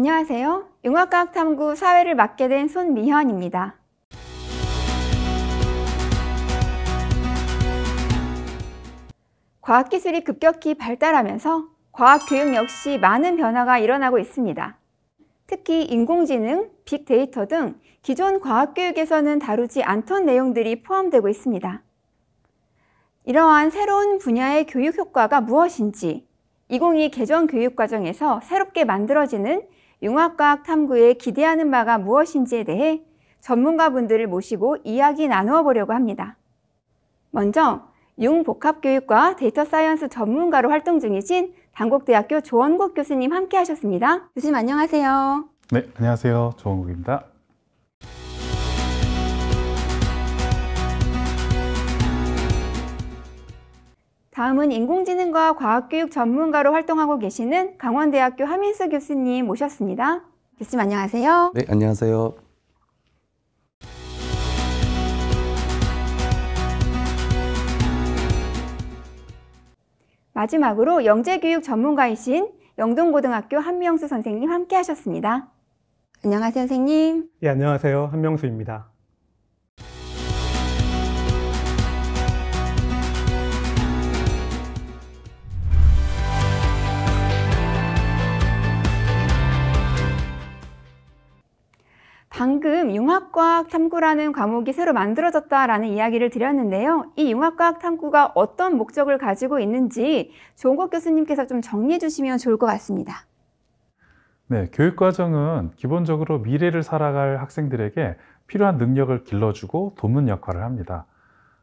안녕하세요. 융합과학탐구 사회를 맡게 된 손미현입니다. 과학기술이 급격히 발달하면서 과학교육 역시 많은 변화가 일어나고 있습니다. 특히 인공지능, 빅데이터 등 기존 과학교육에서는 다루지 않던 내용들이 포함되고 있습니다. 이러한 새로운 분야의 교육 효과가 무엇인지 2022 개정 교육과정에서 새롭게 만들어지는 융합과학 탐구에 기대하는 바가 무엇인지에 대해 전문가분들을 모시고 이야기 나누어 보려고 합니다. 먼저 융복합교육과 데이터 사이언스 전문가로 활동 중이신 단국대학교 조원국 교수님 함께 하셨습니다. 교수님 안녕하세요. 네, 안녕하세요. 조원국입니다. 다음은 인공지능과 과학교육 전문가로 활동하고 계시는 강원대학교 하민수 교수님 모셨습니다. 교수님 안녕하세요. 네, 안녕하세요. 마지막으로 영재교육 전문가이신 영동고등학교 한명수 선생님 함께 하셨습니다. 안녕하세요, 선생님. 예, 안녕하세요. 한명수입니다. 방금 융합과학 탐구라는 과목이 새로 만들어졌다라는 이야기를 드렸는데요. 이 융합과학 탐구가 어떤 목적을 가지고 있는지 조원국 교수님께서 좀 정리해 주시면 좋을 것 같습니다. 네, 교육과정은 기본적으로 미래를 살아갈 학생들에게 필요한 능력을 길러주고 돕는 역할을 합니다.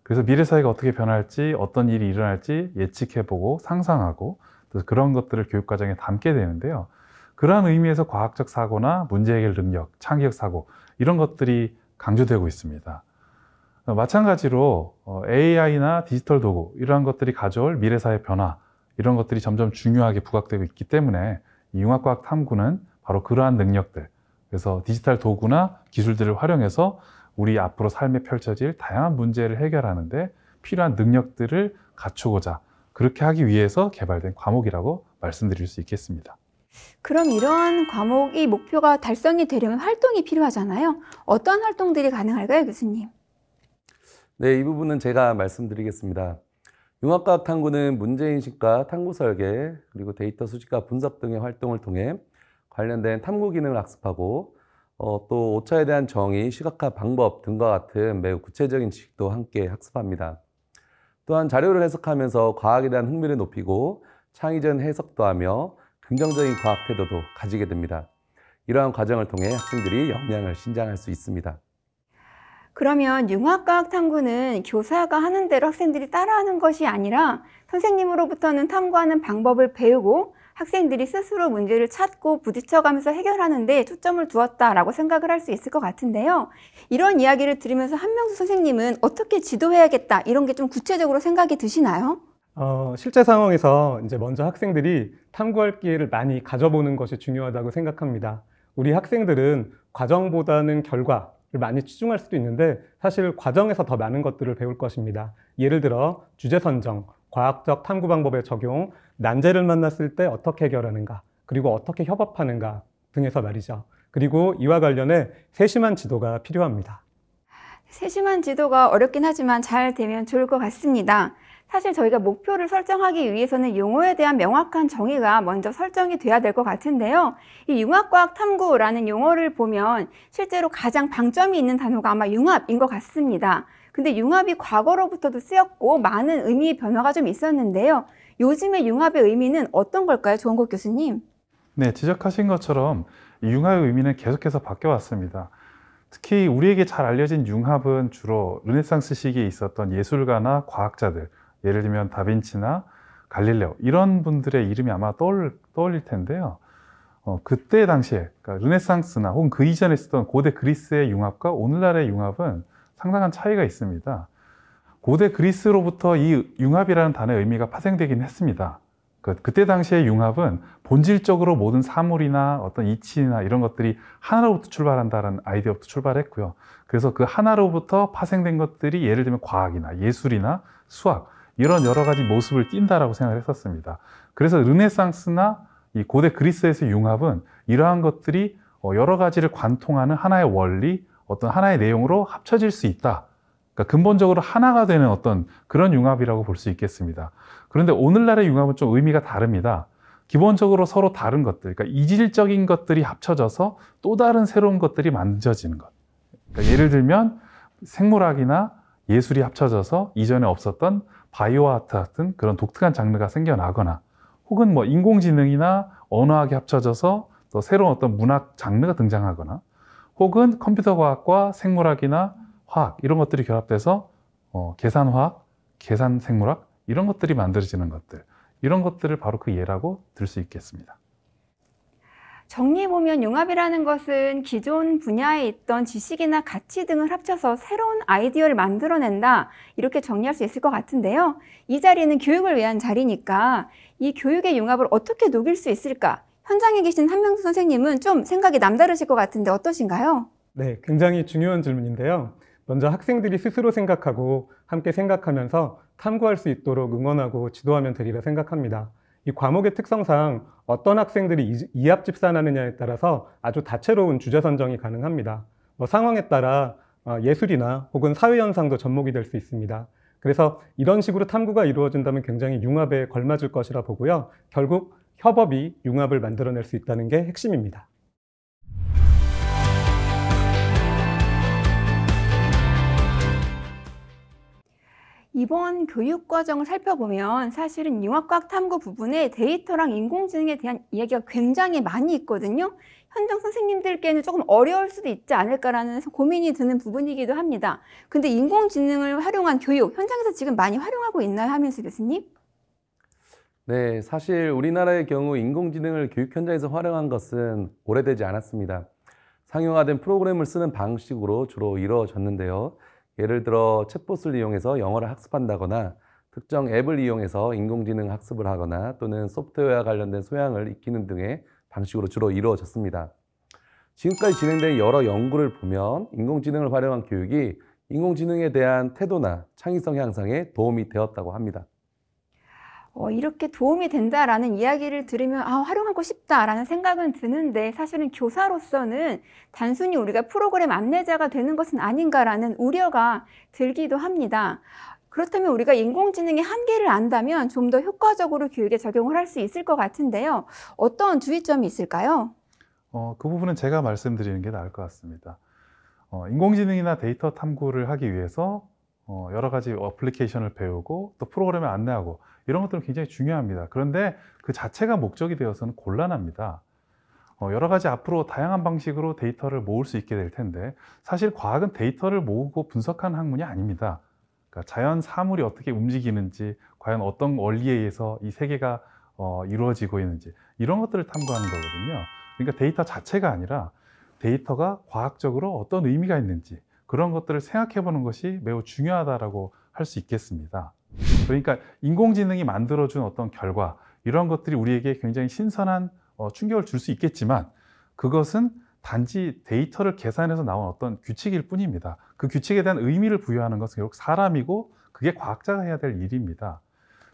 그래서 미래 사회가 어떻게 변할지, 어떤 일이 일어날지 예측해보고 상상하고 그런 것들을 교육과정에 담게 되는데요. 그러한 의미에서 과학적 사고나 문제 해결 능력, 창의적 사고 이런 것들이 강조되고 있습니다. 마찬가지로 AI나 디지털 도구 이러한 것들이 가져올 미래사회 변화 이런 것들이 점점 중요하게 부각되고 있기 때문에 이 융합과학 탐구는 바로 그러한 능력들, 그래서 디지털 도구나 기술들을 활용해서 우리 앞으로 삶에 펼쳐질 다양한 문제를 해결하는 데 필요한 능력들을 갖추고자 그렇게 하기 위해서 개발된 과목이라고 말씀드릴 수 있겠습니다. 그럼 이러한 과목이 목표가 달성이 되려면 활동이 필요하잖아요. 어떤 활동들이 가능할까요, 교수님? 네, 이 부분은 제가 말씀드리겠습니다. 융합과학 탐구는 문제인식과 탐구 설계, 그리고 데이터 수집과 분석 등의 활동을 통해 관련된 탐구 기능을 학습하고 또 오차에 대한 정의, 시각화 방법 등과 같은 매우 구체적인 지식도 함께 학습합니다. 또한 자료를 해석하면서 과학에 대한 흥미를 높이고 창의적인 해석도 하며 긍정적인 과학 태도도 가지게 됩니다. 이러한 과정을 통해 학생들이 역량을 신장할 수 있습니다. 그러면 융합과학 탐구는 교사가 하는 대로 학생들이 따라하는 것이 아니라 선생님으로부터는 탐구하는 방법을 배우고 학생들이 스스로 문제를 찾고 부딪혀가면서 해결하는 데 초점을 두었다라고 생각을 할 수 있을 것 같은데요. 이런 이야기를 들으면서 한명수 선생님은 어떻게 지도해야겠다 이런 게 좀 구체적으로 생각이 드시나요? 실제 상황에서 이제 먼저 학생들이 탐구할 기회를 많이 가져보는 것이 중요하다고 생각합니다. 우리 학생들은 과정보다는 결과를 많이 치중할 수도 있는데 사실 과정에서 더 많은 것들을 배울 것입니다. 예를 들어 주제 선정, 과학적 탐구 방법의 적용, 난제를 만났을 때 어떻게 해결하는가, 그리고 어떻게 협업하는가 등에서 말이죠. 그리고 이와 관련해 세심한 지도가 필요합니다. 세심한 지도가 어렵긴 하지만 잘 되면 좋을 것 같습니다. 사실 저희가 목표를 설정하기 위해서는 용어에 대한 명확한 정의가 먼저 설정이 돼야 될 것 같은데요. 이 융합과학 탐구라는 용어를 보면 실제로 가장 방점이 있는 단어가 아마 융합인 것 같습니다. 근데 융합이 과거로부터도 쓰였고 많은 의미의 변화가 좀 있었는데요. 요즘의 융합의 의미는 어떤 걸까요, 조원국 교수님? 네, 지적하신 것처럼 이 융합의 의미는 계속해서 바뀌어왔습니다. 특히 우리에게 잘 알려진 융합은 주로 르네상스 시기에 있었던 예술가나 과학자들, 예를 들면 다빈치나 갈릴레오 이런 분들의 이름이 아마 떠올릴 텐데요. 그때 당시에 그러니까 르네상스나 혹은 그 이전에 있었던 고대 그리스의 융합과 오늘날의 융합은 상당한 차이가 있습니다. 고대 그리스로부터 이 융합이라는 단어의 의미가 파생되긴 했습니다. 그때 당시의 융합은 본질적으로 모든 사물이나 어떤 이치나 이런 것들이 하나로부터 출발한다는 아이디어부터 출발했고요. 그래서 그 하나로부터 파생된 것들이 예를 들면 과학이나 예술이나 수학 이런 여러 가지 모습을 띈다라고 생각을 했었습니다. 그래서 르네상스나 이 고대 그리스에서의 융합은 이러한 것들이 여러 가지를 관통하는 하나의 원리, 어떤 하나의 내용으로 합쳐질 수 있다. 그러니까 근본적으로 하나가 되는 어떤 그런 융합이라고 볼 수 있겠습니다. 그런데 오늘날의 융합은 좀 의미가 다릅니다. 기본적으로 서로 다른 것들, 그러니까 이질적인 것들이 합쳐져서 또 다른 새로운 것들이 만들어지는 것. 그러니까 예를 들면 생물학이나 예술이 합쳐져서 이전에 없었던 바이오 아트 같은 그런 독특한 장르가 생겨나거나, 혹은 뭐 인공지능이나 언어학이 합쳐져서 또 새로운 어떤 문학 장르가 등장하거나, 혹은 컴퓨터 과학과 생물학이나 화학 이런 것들이 결합돼서 계산화학, 계산생물학 이런 것들이 만들어지는 것들, 이런 것들을 바로 그 예라고 들 수 있겠습니다. 정리해보면 융합이라는 것은 기존 분야에 있던 지식이나 가치 등을 합쳐서 새로운 아이디어를 만들어낸다, 이렇게 정리할 수 있을 것 같은데요. 이 자리는 교육을 위한 자리니까 이 교육의 융합을 어떻게 녹일 수 있을까? 현장에 계신 한명수 선생님은 좀 생각이 남다르실 것 같은데 어떠신가요? 네, 굉장히 중요한 질문인데요. 먼저 학생들이 스스로 생각하고 함께 생각하면서 탐구할 수 있도록 응원하고 지도하면 되리라 생각합니다. 이 과목의 특성상 어떤 학생들이 이합 집산하느냐에 따라서 아주 다채로운 주제 선정이 가능합니다. 상황에 따라 예술이나 혹은 사회현상도 접목이 될 수 있습니다. 그래서 이런 식으로 탐구가 이루어진다면 굉장히 융합에 걸맞을 것이라 보고요. 결국 협업이 융합을 만들어낼 수 있다는 게 핵심입니다. 이번 교육과정을 살펴보면 사실은 융합과학 탐구 부분에 데이터랑 인공지능에 대한 이야기가 굉장히 많이 있거든요. 현장 선생님들께는 조금 어려울 수도 있지 않을까라는 고민이 드는 부분이기도 합니다. 근데 인공지능을 활용한 교육, 현장에서 지금 많이 활용하고 있나요, 한민수 교수님? 네, 사실 우리나라의 경우 인공지능을 교육 현장에서 활용한 것은 오래되지 않았습니다. 상용화된 프로그램을 쓰는 방식으로 주로 이루어졌는데요. 예를 들어 챗봇을 이용해서 영어를 학습한다거나, 특정 앱을 이용해서 인공지능 학습을 하거나, 또는 소프트웨어와 관련된 소양을 익히는 등의 방식으로 주로 이루어졌습니다. 지금까지 진행된 여러 연구를 보면 인공지능을 활용한 교육이 인공지능에 대한 태도나 창의성 향상에 도움이 되었다고 합니다. 이렇게 도움이 된다라는 이야기를 들으면 활용하고 싶다라는 생각은 드는데, 사실은 교사로서는 단순히 우리가 프로그램 안내자가 되는 것은 아닌가라는 우려가 들기도 합니다. 그렇다면 우리가 인공지능의 한계를 안다면 좀 더 효과적으로 교육에 적용을 할 수 있을 것 같은데요. 어떤 주의점이 있을까요? 그 부분은 제가 말씀드리는 게 나을 것 같습니다. 인공지능이나 데이터 탐구를 하기 위해서 여러 가지 어플리케이션을 배우고 또 프로그램을 안내하고 이런 것들은 굉장히 중요합니다. 그런데 그 자체가 목적이 되어서는 곤란합니다. 여러 가지 앞으로 다양한 방식으로 데이터를 모을 수 있게 될 텐데, 사실 과학은 데이터를 모으고 분석하는 학문이 아닙니다. 그러니까 자연 사물이 어떻게 움직이는지, 과연 어떤 원리에 의해서 이 세계가 이루어지고 있는지, 이런 것들을 탐구하는 거거든요. 그러니까 데이터 자체가 아니라 데이터가 과학적으로 어떤 의미가 있는지, 그런 것들을 생각해 보는 것이 매우 중요하다고 할 수 있겠습니다. 그러니까 인공지능이 만들어준 어떤 결과, 이런 것들이 우리에게 굉장히 신선한 충격을 줄 수 있겠지만, 그것은 단지 데이터를 계산해서 나온 어떤 규칙일 뿐입니다. 그 규칙에 대한 의미를 부여하는 것은 결국 사람이고, 그게 과학자가 해야 될 일입니다.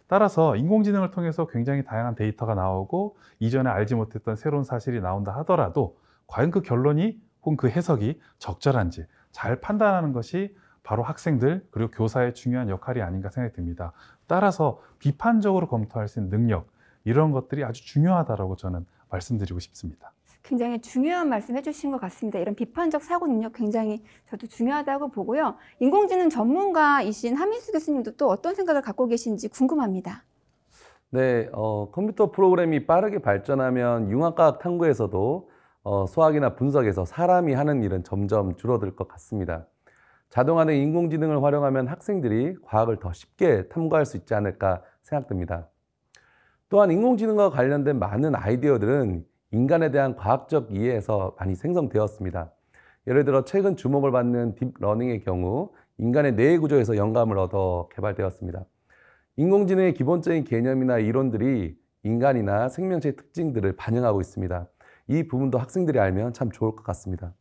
따라서 인공지능을 통해서 굉장히 다양한 데이터가 나오고 이전에 알지 못했던 새로운 사실이 나온다 하더라도, 과연 그 결론이 혹은 그 해석이 적절한지 잘 판단하는 것이 바로 학생들 그리고 교사의 중요한 역할이 아닌가 생각이 듭니다. 따라서 비판적으로 검토할 수 있는 능력, 이런 것들이 아주 중요하다고 저는 말씀드리고 싶습니다. 굉장히 중요한 말씀 해주신 것 같습니다. 이런 비판적 사고 능력 굉장히 저도 중요하다고 보고요. 인공지능 전문가이신 한민수 교수님도 또 어떤 생각을 갖고 계신지 궁금합니다. 네, 컴퓨터 프로그램이 빠르게 발전하면 융합과학 탐구에서도 수학이나 분석에서 사람이 하는 일은 점점 줄어들 것 같습니다. 자동화된 인공지능을 활용하면 학생들이 과학을 더 쉽게 탐구할 수 있지 않을까 생각됩니다. 또한 인공지능과 관련된 많은 아이디어들은 인간에 대한 과학적 이해에서 많이 생성되었습니다. 예를 들어 최근 주목을 받는 딥러닝의 경우 인간의 뇌 구조에서 영감을 얻어 개발되었습니다. 인공지능의 기본적인 개념이나 이론들이 인간이나 생명체의 특징들을 반영하고 있습니다. 이 부분도 학생들이 알면 참 좋을 것 같습니다.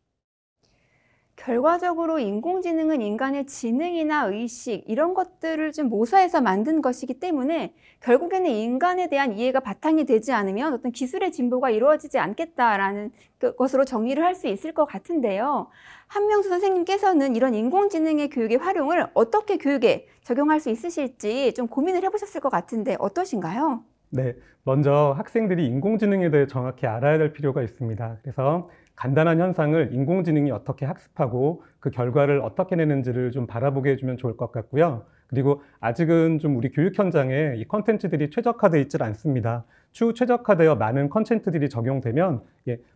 결과적으로 인공지능은 인간의 지능이나 의식 이런 것들을 좀 모사해서 만든 것이기 때문에 결국에는 인간에 대한 이해가 바탕이 되지 않으면 어떤 기술의 진보가 이루어지지 않겠다라는 것으로 정의를 할 수 있을 것 같은데요. 한명수 선생님께서는 이런 인공지능의 교육의 활용을 어떻게 교육에 적용할 수 있으실지 좀 고민을 해보셨을 것 같은데 어떠신가요? 네, 먼저 학생들이 인공지능에 대해 정확히 알아야 될 필요가 있습니다. 그래서 간단한 현상을 인공지능이 어떻게 학습하고 그 결과를 어떻게 내는지를 좀 바라보게 해주면 좋을 것 같고요. 그리고 아직은 좀 우리 교육 현장에 이 컨텐츠들이 최적화되어 있질 않습니다. 추후 최적화되어 많은 컨텐츠들이 적용되면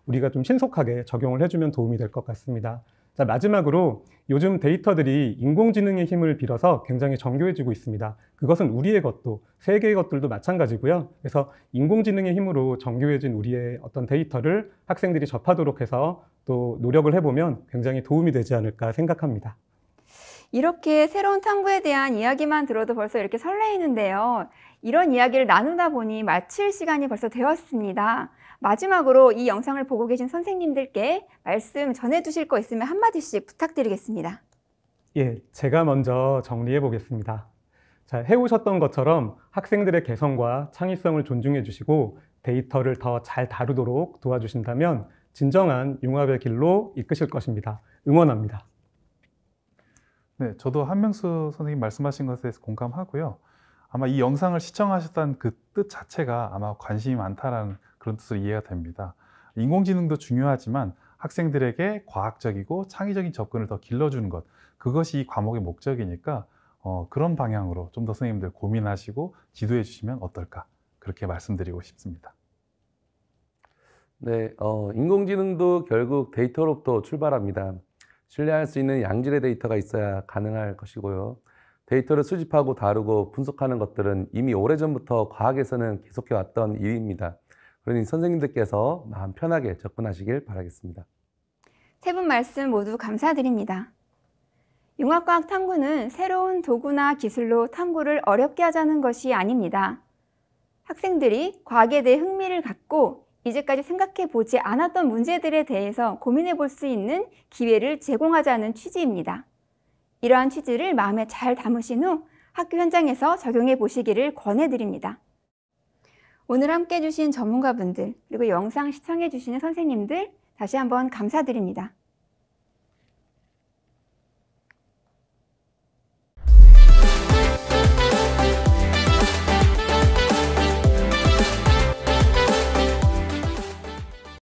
우리가 좀 신속하게 적용을 해주면 도움이 될 것 같습니다. 자, 마지막으로 요즘 데이터들이 인공지능의 힘을 빌어서 굉장히 정교해지고 있습니다. 그것은 우리의 것도 세계의 것들도 마찬가지고요. 그래서 인공지능의 힘으로 정교해진 우리의 어떤 데이터를 학생들이 접하도록 해서 또 노력을 해보면 굉장히 도움이 되지 않을까 생각합니다. 이렇게 새로운 탐구에 대한 이야기만 들어도 벌써 이렇게 설레이는데요. 이런 이야기를 나누다 보니 마칠 시간이 벌써 되었습니다. 마지막으로 이 영상을 보고 계신 선생님들께 말씀 전해주실 거 있으면 한마디씩 부탁드리겠습니다. 예, 제가 먼저 정리해 보겠습니다. 자, 해오셨던 것처럼 학생들의 개성과 창의성을 존중해 주시고 데이터를 더 잘 다루도록 도와주신다면 진정한 융합의 길로 이끄실 것입니다. 응원합니다. 네, 저도 한명수 선생님 말씀하신 것에 대해서 공감하고요. 아마 이 영상을 시청하셨다는 그 뜻 자체가 아마 관심이 많다라는 그런 뜻으로 이해가 됩니다. 인공지능도 중요하지만 학생들에게 과학적이고 창의적인 접근을 더 길러주는 것, 그것이 이 과목의 목적이니까 그런 방향으로 좀 더 선생님들 고민하시고 지도해 주시면 어떨까, 그렇게 말씀드리고 싶습니다. 네, 인공지능도 결국 데이터로부터 출발합니다. 신뢰할 수 있는 양질의 데이터가 있어야 가능할 것이고요. 데이터를 수집하고 다루고 분석하는 것들은 이미 오래전부터 과학에서는 계속해왔던 일입니다. 그러니 선생님들께서 마음 편하게 접근하시길 바라겠습니다. 세 분 말씀 모두 감사드립니다. 융합과학 탐구는 새로운 도구나 기술로 탐구를 어렵게 하자는 것이 아닙니다. 학생들이 과학에 대해 흥미를 갖고 이제까지 생각해 보지 않았던 문제들에 대해서 고민해 볼 수 있는 기회를 제공하자는 취지입니다. 이러한 취지를 마음에 잘 담으신 후 학교 현장에서 적용해 보시기를 권해드립니다. 오늘 함께 해주신 전문가분들 그리고 영상 시청해 주시는 선생님들 다시 한번 감사드립니다.